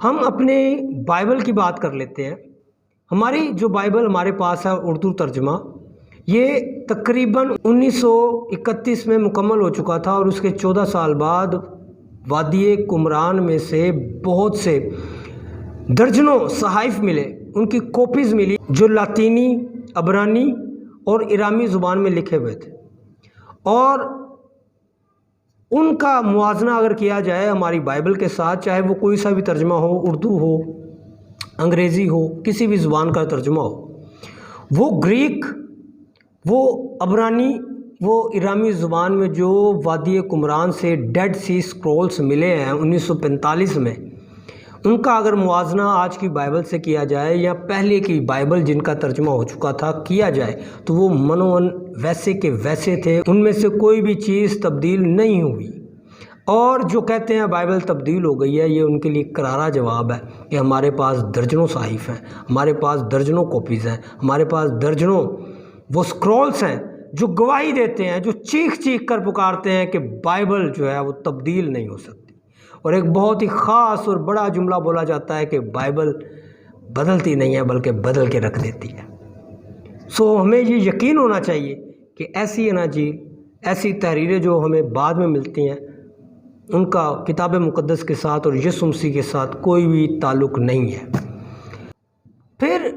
ہم اپنے بائبل کی بات کر لیتے ہیں۔ ہماری جو بائبل ہمارے پاس ہے اردو ترجمہ، یہ تقریباً 1931 میں مکمل ہو چکا تھا، اور اس کے 14 سال بعد وادی قمران میں سے بہت سے درجنوں صحائف ملے، ان کی کاپیز ملی جو لاطینی، عبرانی اور ایرامی زبان میں لکھے ہوئے تھے، اور ان کا موازنہ اگر کیا جائے ہماری بائبل کے ساتھ، چاہے وہ کوئی سا بھی ترجمہ ہو، اردو ہو، انگریزی ہو، کسی بھی زبان کا ترجمہ ہو، وہ گریک، وہ عبرانی، وہ ایرامی زبان میں جو وادی قمران سے ڈیڈ سی اسکرولز ملے ہیں 1945 میں، ان کا اگر موازنہ آج کی بائبل سے کیا جائے یا پہلے کی بائبل جن کا ترجمہ ہو چکا تھا کیا جائے، تو وہ منون ویسے کے ویسے تھے، ان میں سے کوئی بھی چیز تبدیل نہیں ہوئی۔ اور جو کہتے ہیں بائبل تبدیل ہو گئی ہے، یہ ان کے لیے کرارا جواب ہے کہ ہمارے پاس درجنوں صحائف ہیں، ہمارے پاس درجنوں کاپیز ہیں، ہمارے پاس درجنوں وہ اسکرولز ہیں جو گواہی دیتے ہیں، جو چیخ چیخ کر پکارتے ہیں کہ بائبل جو ہے وہ تبدیل نہیں ہو سکتی۔ اور ایک بہت ہی خاص اور بڑا جملہ بولا جاتا ہے کہ بائبل بدلتی نہیں ہے بلکہ بدل کے رکھ دیتی ہے۔ ہمیں یہ یقین ہونا چاہیے کہ ایسی اناجیل، ایسی تحریریں جو ہمیں بعد میں ملتی ہیں، ان کا کتاب مقدس کے ساتھ اور یسوع مسیح کے ساتھ کوئی بھی تعلق نہیں ہے۔ پھر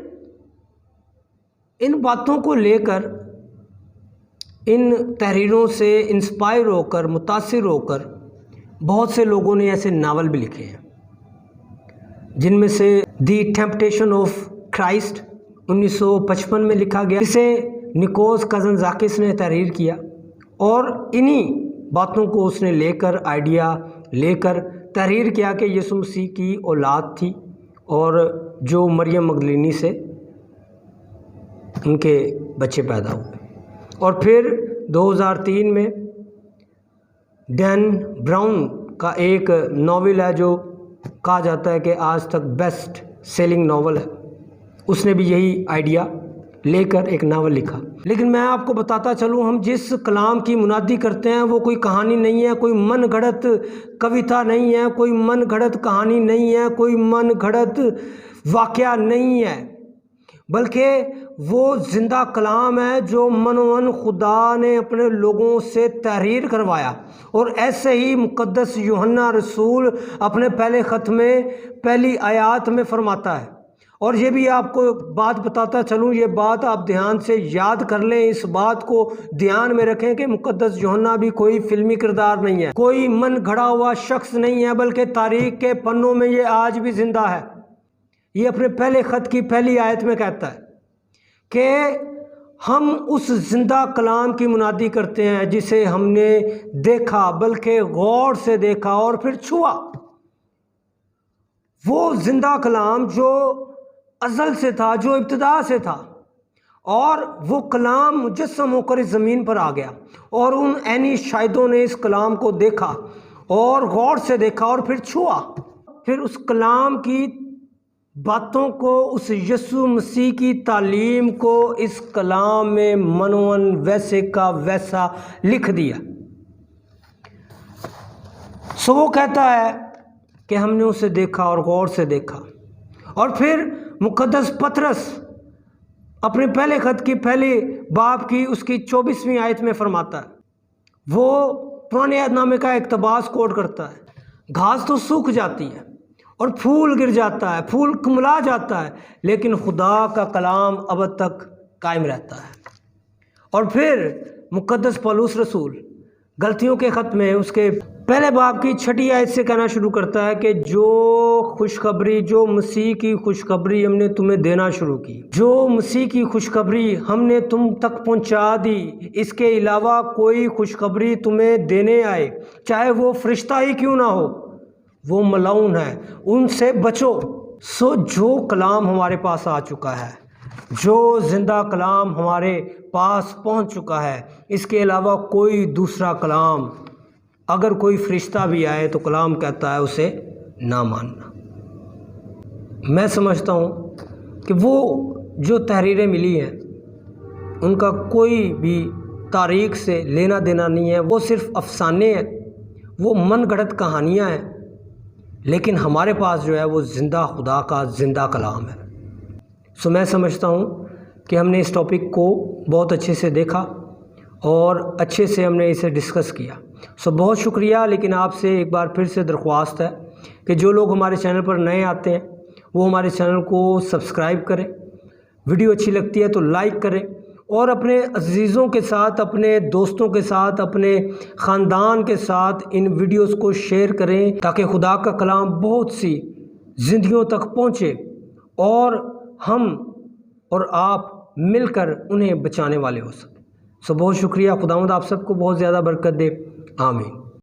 ان باتوں کو لے کر، ان تحریروں سے انسپائر ہو کر، متاثر ہو کر، بہت سے لوگوں نے ایسے ناول بھی لکھے ہیں، جن میں سے دی ٹیمپٹیشن آف کرائسٹ 1955 میں لکھا گیا، جسے نکوس کازنزاکس نے تحریر کیا، اور انہی باتوں کو اس نے لے کر، آئیڈیا لے کر تحریر کیا کہ یسوع مسیح کی اولاد تھی، اور جو مریم مگدلینی سے ان کے بچے پیدا ہوئے۔ اور پھر 2003 میں ڈین براؤن کا ایک ناول ہے جو کہا جاتا ہے کہ آج تک بیسٹ سیلنگ ناول ہے، اس نے بھی یہی آئیڈیا لے کر ایک ناول لکھا۔ لیکن میں آپ کو بتاتا چلوں، ہم جس کلام کی منادی کرتے ہیں وہ کوئی کہانی نہیں ہے، کوئی من گھڑت کویتا نہیں ہے، کوئی من گھڑت کہانی نہیں ہے، کوئی من گھڑت واقعہ نہیں ہے، بلکہ وہ زندہ کلام ہے جو منون خدا نے اپنے لوگوں سے تحریر کروایا۔ اور ایسے ہی مقدس یوحنا رسول اپنے پہلے خط میں پہلی آیات میں فرماتا ہے۔ اور یہ بھی آپ کو بات بتاتا چلوں، یہ بات آپ دھیان سے یاد کر لیں، اس بات کو دھیان میں رکھیں کہ مقدس یوحنا بھی کوئی فلمی کردار نہیں ہے، کوئی من گھڑا ہوا شخص نہیں ہے، بلکہ تاریخ کے پنوں میں یہ آج بھی زندہ ہے۔ یہ اپنے پہلے خط کی پہلی آیت میں کہتا ہے کہ ہم اس زندہ کلام کی منادی کرتے ہیں جسے ہم نے دیکھا، بلکہ غور سے دیکھا اور پھر چھوا۔ وہ زندہ کلام جو ازل سے تھا، جو ابتدا سے تھا، اور وہ کلام مجسم ہو کر اس زمین پر آ گیا، اور ان عینی شاہدوں نے اس کلام کو دیکھا اور غور سے دیکھا اور پھر چھوا، پھر اس کلام کی باتوں کو، اس یسوع مسیح کی تعلیم کو اس کلام میں منون ویسے کا ویسا لکھ دیا۔ وہ کہتا ہے کہ ہم نے اسے دیکھا اور غور سے دیکھا۔ اور پھر مقدس پطرس اپنے پہلے خط کی پہلی باب کی اس کی 24ویں آیت میں فرماتا ہے، وہ پرانے عہد نامے کا اقتباس کوٹ کرتا ہے، گھاس تو سوکھ جاتی ہے اور پھول گر جاتا ہے، پھول کملا جاتا ہے، لیکن خدا کا کلام اب تک قائم رہتا ہے۔ اور پھر مقدس پولس رسول غلطیوں کے خط میں اس کے پہلے باب کی 6 آیت سے کہنا شروع کرتا ہے کہ جو خوشخبری، جو مسیح کی خوشخبری ہم نے تمہیں دینا شروع کی، جو مسیح کی خوشخبری ہم نے تم تک پہنچا دی، اس کے علاوہ کوئی خوشخبری تمہیں دینے آئے، چاہے وہ فرشتہ ہی کیوں نہ ہو، وہ ملعون ہے، ان سے بچو۔ جو کلام ہمارے پاس آ چکا ہے، جو زندہ کلام ہمارے پاس پہنچ چکا ہے، اس کے علاوہ کوئی دوسرا کلام، اگر کوئی فرشتہ بھی آئے تو کلام کہتا ہے اسے نہ ماننا۔ میں سمجھتا ہوں کہ وہ جو تحریریں ملی ہیں ان کا کوئی بھی تاریخ سے لینا دینا نہیں ہے، وہ صرف افسانے ہیں، وہ من گھڑت کہانیاں ہیں لیکن ہمارے پاس جو ہے وہ زندہ خدا کا زندہ کلام ہے۔ سو میں سمجھتا ہوں کہ ہم نے اس ٹاپک کو بہت اچھے سے دیکھا اور اچھے سے ہم نے اسے ڈسکس کیا۔ سو بہت شکریہ، لیکن آپ سے ایک بار پھر سے درخواست ہے کہ جو لوگ ہمارے چینل پر نئے آتے ہیں وہ ہمارے چینل کو سبسکرائب کریں، ویڈیو اچھی لگتی ہے تو لائک کریں، اور اپنے عزیزوں کے ساتھ، اپنے دوستوں کے ساتھ، اپنے خاندان کے ساتھ ان ویڈیوز کو شیئر کریں تاکہ خدا کا کلام بہت سی زندگیوں تک پہنچے اور ہم اور آپ مل کر انہیں بچانے والے ہو سکیں۔ سو بہت شکریہ، خداوند آپ سب کو بہت زیادہ برکت دے، آمین۔